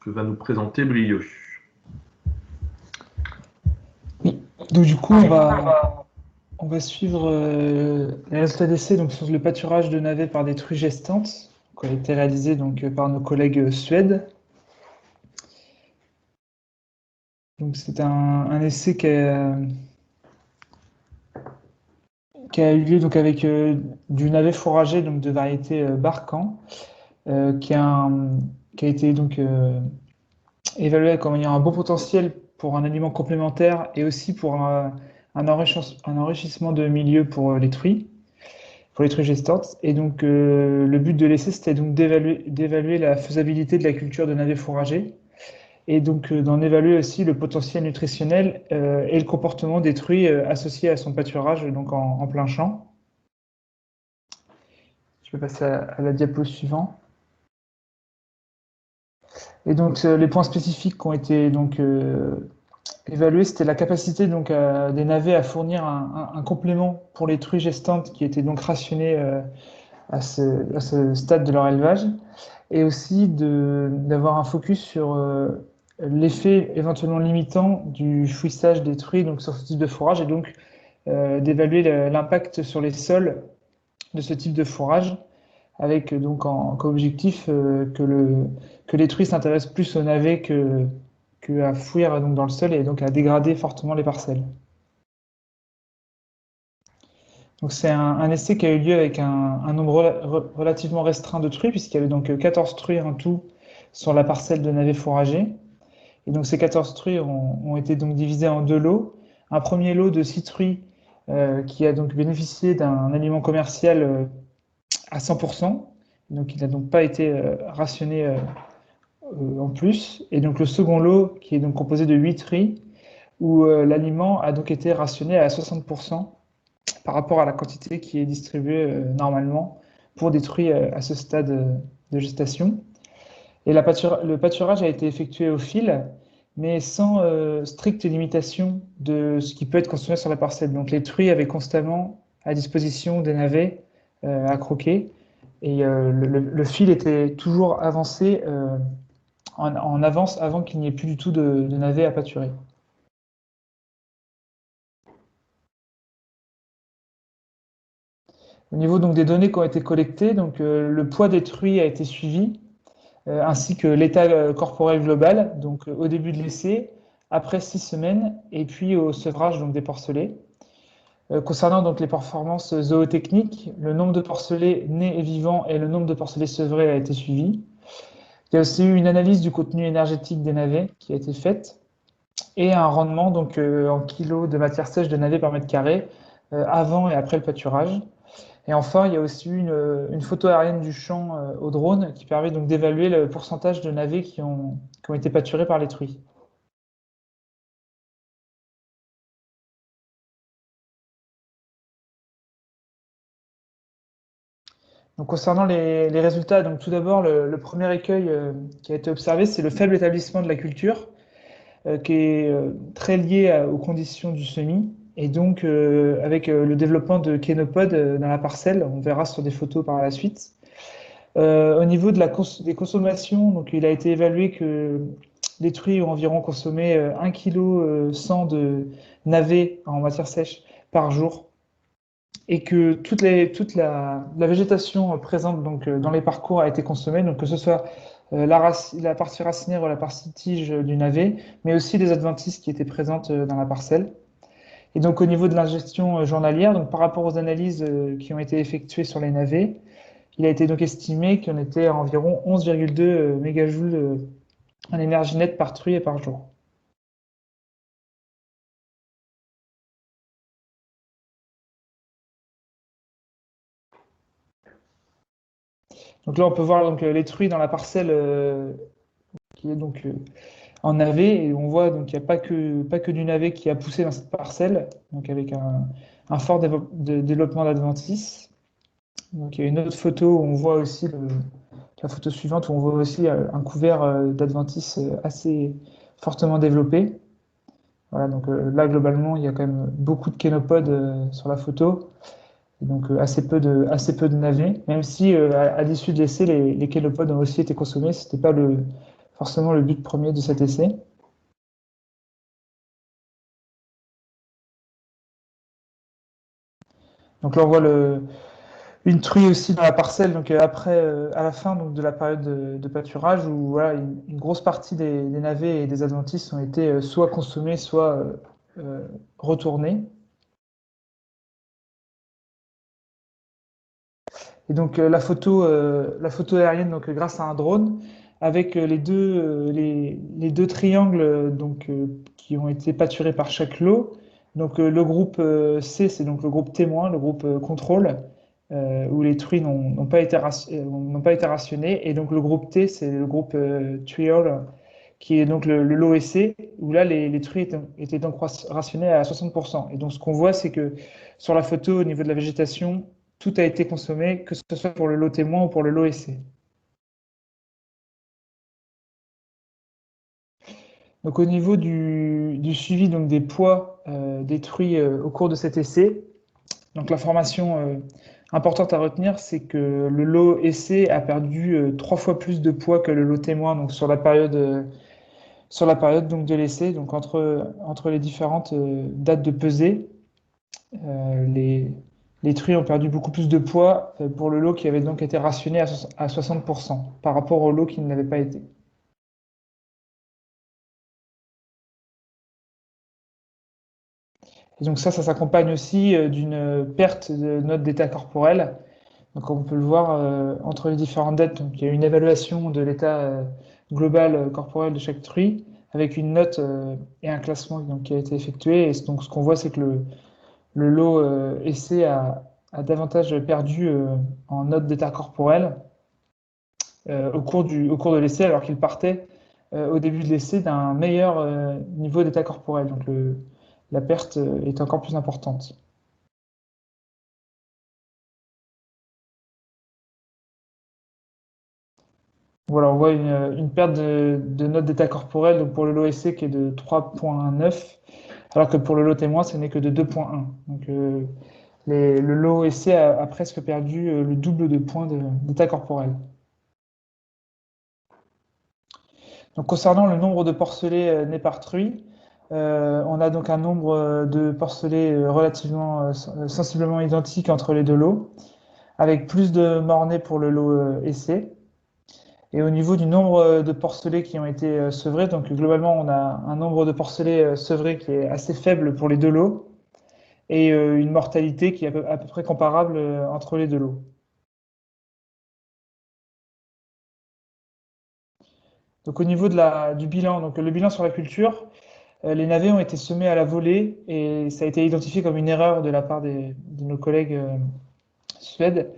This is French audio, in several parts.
va nous présenter Brieux. Oui, donc du coup, on va suivre les résultats d'essai donc, sur le pâturage de navets par des truies gestantes, qui a été réalisé donc, par nos collègues suèdes. Donc c'est un essai qui a eu lieu donc, avec du navet fourragé donc, de variété Barcan, qui a été donc, évalué comme ayant un bon potentiel pour un aliment complémentaire et aussi pour un enrichissement de milieu pour les truies gestantes. Et donc, le but de l'essai, c'était donc d'évaluer la faisabilité de la culture de navets fourragers et donc d'en évaluer aussi le potentiel nutritionnel et le comportement des truies associés à son pâturage donc en plein champ. Je vais passer à la diapo suivante. Et donc, les points spécifiques qui ont été donc, évalués, c'était la capacité donc, des navets à fournir un complément pour les truies gestantes qui étaient donc rationnées à ce stade de leur élevage, et aussi d'avoir un focus sur l'effet éventuellement limitant du fouissage des truies donc, sur ce type de fourrage, et donc d'évaluer l'impact sur les sols de ce type de fourrage, avec donc comme objectif que les truies s'intéressent plus aux navets qu'à fouir donc, dans le sol et donc à dégrader fortement les parcelles. Donc c'est un essai qui a eu lieu avec un nombre relativement restreint de truies, puisqu'il y avait donc 14 truies en tout sur la parcelle de navets fourragers. Et donc ces 14 truies ont été donc divisées en deux lots. Un premier lot de 6 truies qui a donc bénéficié d'un aliment commercial à 100%. Donc il n'a donc pas été rationné en plus. Et donc le second lot qui est donc composé de 8 truies où l'aliment a donc été rationné à 60% par rapport à la quantité qui est distribuée normalement pour des truies à ce stade de gestation. Et le pâturage a été effectué au fil, mais sans stricte limitation de ce qui peut être consommé sur la parcelle. Donc les truies avaient constamment à disposition des navets à croquer, et le fil était toujours avancé en avance avant qu'il n'y ait plus du tout de navets à pâturer. Au niveau donc, des données qui ont été collectées, donc, le poids des truies a été suivi, ainsi que l'état corporel global, donc au début de l'essai, après 6 semaines, et puis au sevrage donc, des porcelets. Concernant donc, les performances zootechniques, le nombre de porcelets nés et vivants et le nombre de porcelets sevrés a été suivi. Il y a aussi eu une analyse du contenu énergétique des navets qui a été faite, et un rendement donc, en kilos de matière sèche de navets par mètre carré avant et après le pâturage. Et enfin, il y a aussi eu une photo aérienne du champ au drone qui permet donc d'évaluer le pourcentage de navets qui ont été pâturés par les truies. Donc, concernant les résultats, donc tout d'abord, le premier écueil qui a été observé, c'est le faible établissement de la culture, qui est très lié aux conditions du semis. Et donc, avec le développement de kénopodes dans la parcelle, on verra sur des photos par la suite. Au niveau des consommations, donc, il a été évalué que les truies ont environ consommé 1,1 kg de navets en matière sèche par jour, et que toute la végétation présente donc, dans les parcours a été consommée, donc que ce soit la partie racinaire ou la partie tige du navet, mais aussi les adventices qui étaient présentes dans la parcelle. Et donc au niveau de l'ingestion journalière, donc par rapport aux analyses qui ont été effectuées sur les navets, il a été donc estimé qu'on était à environ 11,2 mégajoules en énergie nette par truie et par jour. Donc là, on peut voir donc, les truies dans la parcelle qui est donc en navet, et on voit donc qu'il n'y a pas que du navet qui a poussé dans cette parcelle, donc avec un fort développement d'adventices. Donc il y a une autre photo où on voit aussi la photo suivante où on voit aussi un couvert d'adventices assez fortement développé. Voilà, donc là globalement il y a quand même beaucoup de kénopodes sur la photo. Et donc assez peu de navets, même si à l'issue de l'essai, les kélopodes ont aussi été consommés. Ce n'était pas forcément le but premier de cet essai. Donc là, on voit une truie aussi dans la parcelle, donc à la fin donc, de la période de pâturage, où voilà, une grosse partie des navets et des adventices ont été soit consommés, soit retournés. Et donc la photo aérienne, donc grâce à un drone, avec les deux triangles qui ont été pâturés par chaque lot. Donc le groupe C, c'est donc le groupe témoin, le groupe contrôle, où les truies n'ont pas été rationnées. Et donc le groupe T, c'est le groupe trial, qui est donc le lot essai, où là les truies étaient donc rationnées à 60%. Et donc ce qu'on voit, c'est que sur la photo, au niveau de la végétation, tout a été consommé, que ce soit pour le lot témoin ou pour le lot essai. Donc au niveau du suivi donc, des poids détruits au cours de cet essai, donc l'information importante à retenir, c'est que le lot essai a perdu 3 fois plus de poids que le lot témoin donc, sur la période donc, de l'essai, donc entre les différentes dates de pesée. Les truies ont perdu beaucoup plus de poids pour le lot qui avait donc été rationné à 60% par rapport au lot qui ne l'avait pas été. Et donc ça s'accompagne aussi d'une perte de note d'état corporel. Donc comme on peut le voir entre les différentes dates, donc, il y a une évaluation de l'état global corporel de chaque truie avec une note et un classement donc, qui a été effectué. Et donc ce qu'on voit, c'est que le lot essai a davantage perdu en note d'état corporel au cours de l'essai, alors qu'il partait au début de l'essai d'un meilleur niveau d'état corporel. Donc la perte est encore plus importante. Voilà, on voit une perte de note d'état corporel donc pour le lot essai qui est de 3,9, alors que pour le lot témoin, ce n'est que de 2,1. Donc le lot essai a presque perdu le double de points d'état corporel. Donc, concernant le nombre de porcelets nés par truie, on a donc un nombre de porcelets relativement sensiblement identique entre les deux lots, avec plus de morts-nés pour le lot essai. Et au niveau du nombre de porcelets qui ont été sevrés, donc globalement, on a un nombre de porcelets sevrés qui est assez faible pour les deux lots et une mortalité qui est à peu près comparable entre les deux lots. Donc, au niveau du bilan, donc le bilan sur la culture, les navets ont été semés à la volée et ça a été identifié comme une erreur de la part de nos collègues suèdes.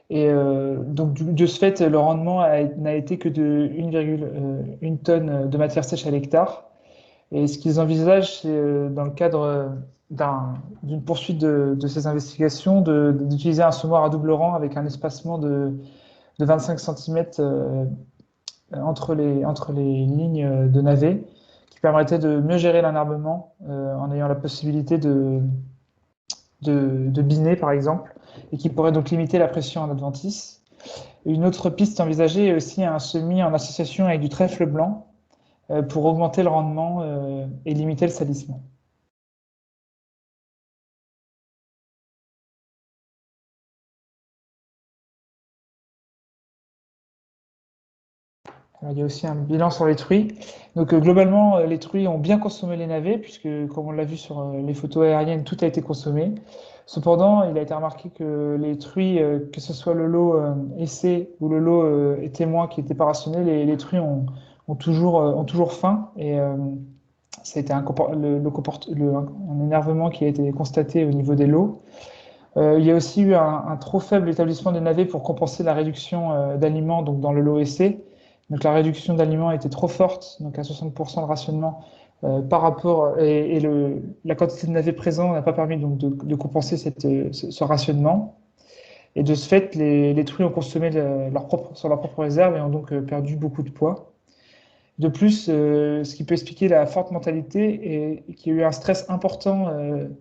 Et donc, de ce fait, le rendement n'a été que de 1,1 tonne de matière sèche à l'hectare. Et ce qu'ils envisagent, c'est dans le cadre d'une poursuite de ces investigations, d'utiliser un semoir à double rang avec un espacement de 25 cm entre les lignes de navets, qui permettait de mieux gérer l'enherbement en ayant la possibilité de biner, par exemple, et qui pourrait donc limiter la pression en adventice. Une autre piste envisagée est aussi un semis en association avec du trèfle blanc pour augmenter le rendement et limiter le salissement. Alors, il y a aussi un bilan sur les truies. Donc globalement, les truies ont bien consommé les navets, puisque comme on l'a vu sur les photos aériennes, tout a été consommé. Cependant, il a été remarqué que les truies, que ce soit le lot essai ou le lot témoin qui n'était pas rationné, les truies ont toujours faim. Et ça a été un énervement qui a été constaté au niveau des lots. Il y a aussi eu un trop faible établissement des navets pour compenser la réduction d'aliments donc dans le lot essai. Donc la réduction d'aliments était trop forte, donc à 60% de rationnement par rapport et la quantité de navets présents n'a pas permis donc de compenser ce rationnement. Et de ce fait, les truies ont consommé sur leur propre réserve et ont donc perdu beaucoup de poids. De plus, ce qui peut expliquer la forte mortalité est qu'il y a eu un stress important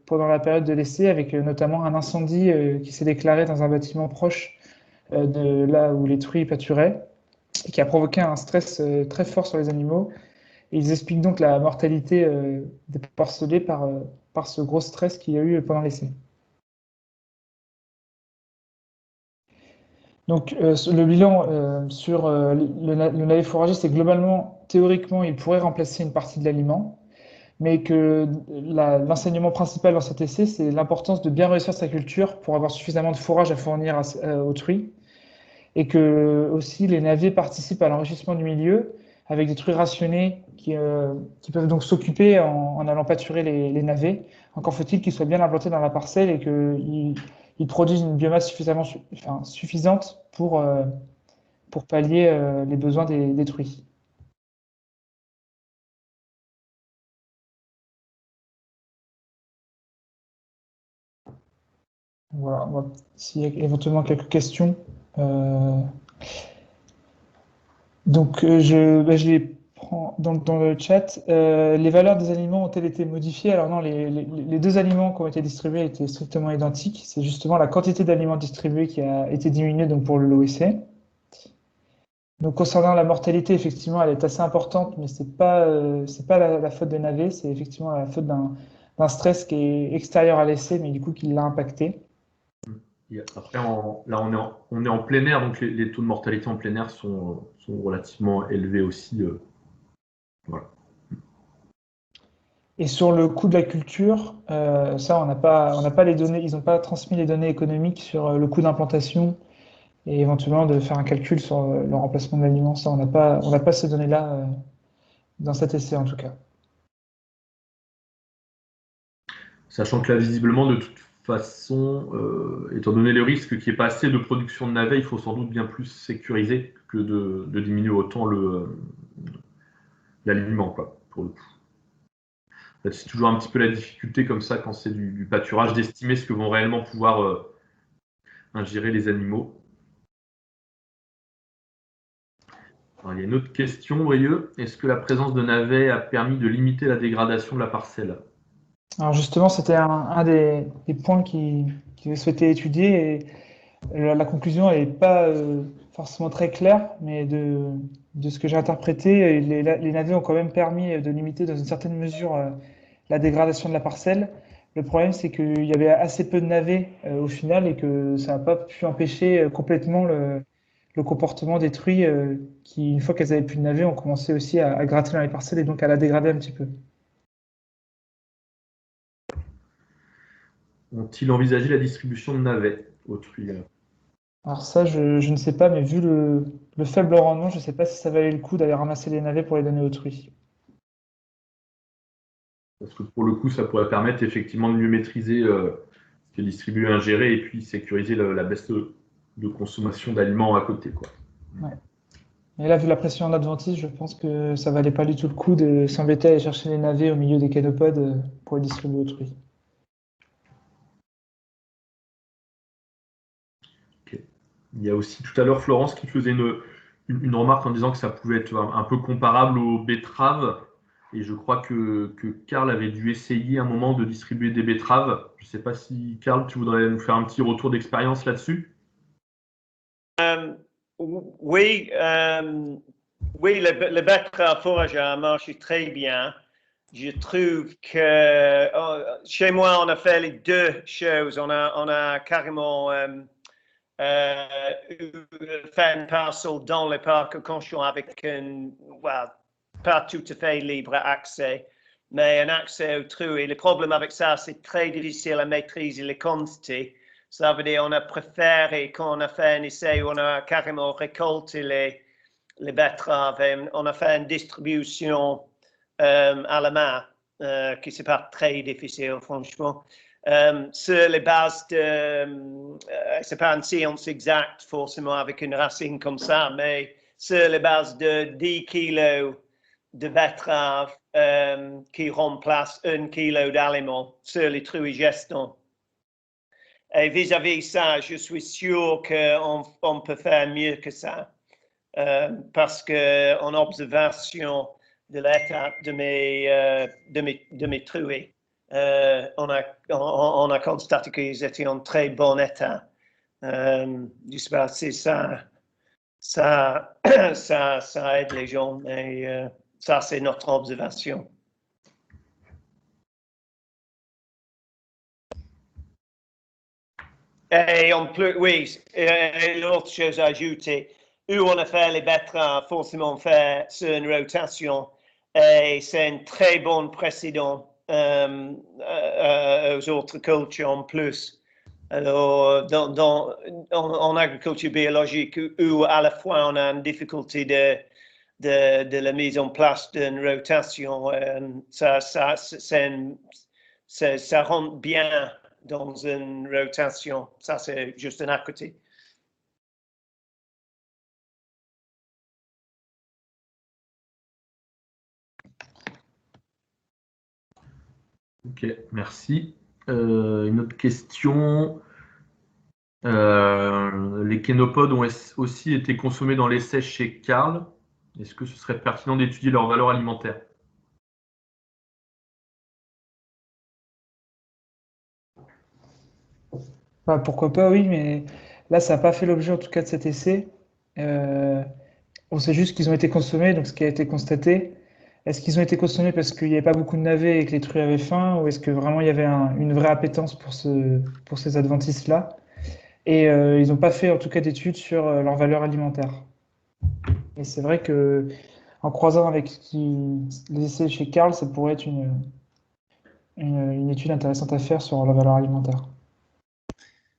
pendant la période de l'essai, avec notamment un incendie qui s'est déclaré dans un bâtiment proche de là où les truies pâturaient, et qui a provoqué un stress très fort sur les animaux. Et ils expliquent donc la mortalité des porcelets par ce gros stress qu'il y a eu pendant l'essai. Donc, le bilan sur le navet fourrager, c'est globalement, théoriquement, il pourrait remplacer une partie de l'aliment, mais que l'enseignement principal dans cet essai, c'est l'importance de bien réussir sa culture pour avoir suffisamment de fourrage à fournir aux truies, et que aussi les navets participent à l'enrichissement du milieu avec des truies rationnées qui peuvent donc s'occuper en allant pâturer les navets. Encore faut-il qu'ils soient bien implantés dans la parcelle et qu'ils produisent une biomasse suffisante pour pallier les besoins des truies. Voilà, s'il y a éventuellement quelques questions. Donc, je les prends dans le chat. Les valeurs des aliments ont-elles été modifiées? Alors non, les deux aliments qui ont été distribués étaient strictement identiques. C'est justement la quantité d'aliments distribués qui a été diminuée donc, pour le lot essai. Donc, concernant la mortalité, effectivement, elle est assez importante, mais c'est pas la faute des navets, c'est effectivement la faute d'un stress qui est extérieur à l'essai, mais du coup qui l'a impacté. Après, là, on est en plein air, donc les taux de mortalité en plein air sont relativement élevés aussi. Voilà. Et sur le coût de la culture, ça, on n'a pas les données, ils n'ont pas transmis les données économiques sur le coût d'implantation et éventuellement de faire un calcul sur le remplacement de l'aliment. Ça, on n'a pas ces données-là dans cet essai en tout cas. Sachant que là, visiblement, de toute façon, étant donné le risque qu'il n'y ait pas assez de production de navets, il faut sans doute bien plus sécuriser que de diminuer autant l'aliment, quoi, pour le coup. C'est toujours un petit peu la difficulté comme ça quand c'est du pâturage, d'estimer ce que vont réellement pouvoir ingérer les animaux. Alors, il y a une autre question, Brieux. Est-ce que la présence de navets a permis de limiter la dégradation de la parcelle? Alors justement, c'était un des points qui souhaitait étudier et la conclusion n'est pas forcément très claire, mais de ce que j'ai interprété, les navets ont quand même permis de limiter dans une certaine mesure la dégradation de la parcelle. Le problème, c'est qu'il y avait assez peu de navets au final et que ça n'a pas pu empêcher complètement le comportement des truies qui, une fois qu'elles avaient plus de navets, ont commencé aussi à gratter dans les parcelles et donc à la dégrader un petit peu. Ont-ils envisagé la distribution de navets aux truies? Alors ça, je ne sais pas, mais vu le faible rendement, je ne sais pas si ça valait le coup d'aller ramasser les navets pour les donner aux truies. Parce que pour le coup, ça pourrait permettre effectivement de mieux maîtriser ce qui est distribué, ingéré, et puis sécuriser la baisse de consommation d'aliments à côté, quoi. Ouais. Et là, vu la pression en adventiste, je pense que ça valait pas du tout le coup de s'embêter à aller chercher les navets au milieu des canopodes pour les distribuer aux truies. Okay. Il y a aussi tout à l'heure Florence qui faisait une remarque en disant que ça pouvait être un peu comparable aux betteraves. Et je crois que Karl avait dû essayer un moment de distribuer des betteraves. Je ne sais pas si, Karl, tu voudrais nous faire un petit retour d'expérience là-dessus? Oui, oui, le betterave fourragère marche très bien. Je trouve que chez moi, on a fait les deux choses. On a carrément fait une parcelle dans le parc cochon avec pas tout à fait libre accès, mais un accès aux trous. Et le problème avec ça, c'est très difficile à maîtriser les quantités. Ça veut dire qu'on a préféré, quand on a fait un essai, on a carrément récolté les betteraves et on a fait une distribution à la main, qui c'est pas très difficile, franchement. Sur les bases de, c'est pas une science exacte forcément avec une racine comme ça, mais sur les bases de 10 kilos de betteraves qui remplacent 1 kilo d'aliments sur les truies gestantes. Et vis-à-vis ça, je suis sûr qu'on peut faire mieux que ça. parce qu'en observation de l'état de mes truies, on a constaté qu'ils étaient en très bon état. Je ne sais pas si ça aide les gens, mais ça, c'est notre observation. Et en plus, oui, l'autre chose à ajouter, où on a fait les betteraves, forcément faire une rotation, et c'est un très bon précédent aux autres cultures en plus. Alors, en agriculture biologique, où à la fois on a une difficulté de la mise en place d'une rotation, ça rentre bien dans une rotation. Ça, c'est juste un à côté. Ok, merci. Une autre question. Les kénopodes ont aussi été consommés dans l'essai chez Karl. Est-ce que ce serait pertinent d'étudier leur valeur alimentaire? Bah, pourquoi pas, oui, mais là, ça n'a pas fait l'objet en tout cas de cet essai. Euh, on sait juste qu'ils ont été consommés, donc ce qui a été constaté. Est-ce qu'ils ont été consommés parce qu'il n'y avait pas beaucoup de navets et que les truies avaient faim, ou est-ce que vraiment il y avait une vraie appétence pour ces adventices-là? Et ils n'ont pas fait en tout cas d'études sur leur valeur alimentaire. Et c'est vrai que en croisant avec les essais chez Karl, ça pourrait être une étude intéressante à faire sur la valeur alimentaire.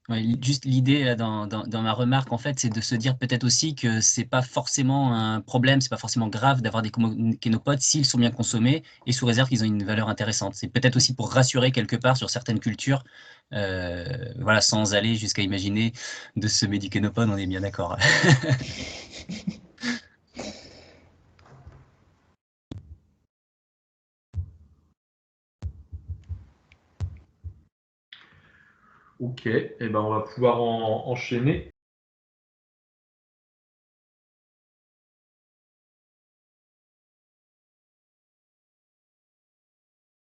Ouais, juste l'idée là, dans ma remarque, en fait, c'est de se dire peut-être aussi que c'est pas forcément un problème, c'est pas forcément grave d'avoir des kénopodes s'ils sont bien consommés et sous réserve qu'ils ont une valeur intéressante. C'est peut-être aussi pour rassurer quelque part sur certaines cultures, voilà, sans aller jusqu'à imaginer de semer du kénopode, on est bien d'accord. Ok, et ben on va pouvoir enchaîner.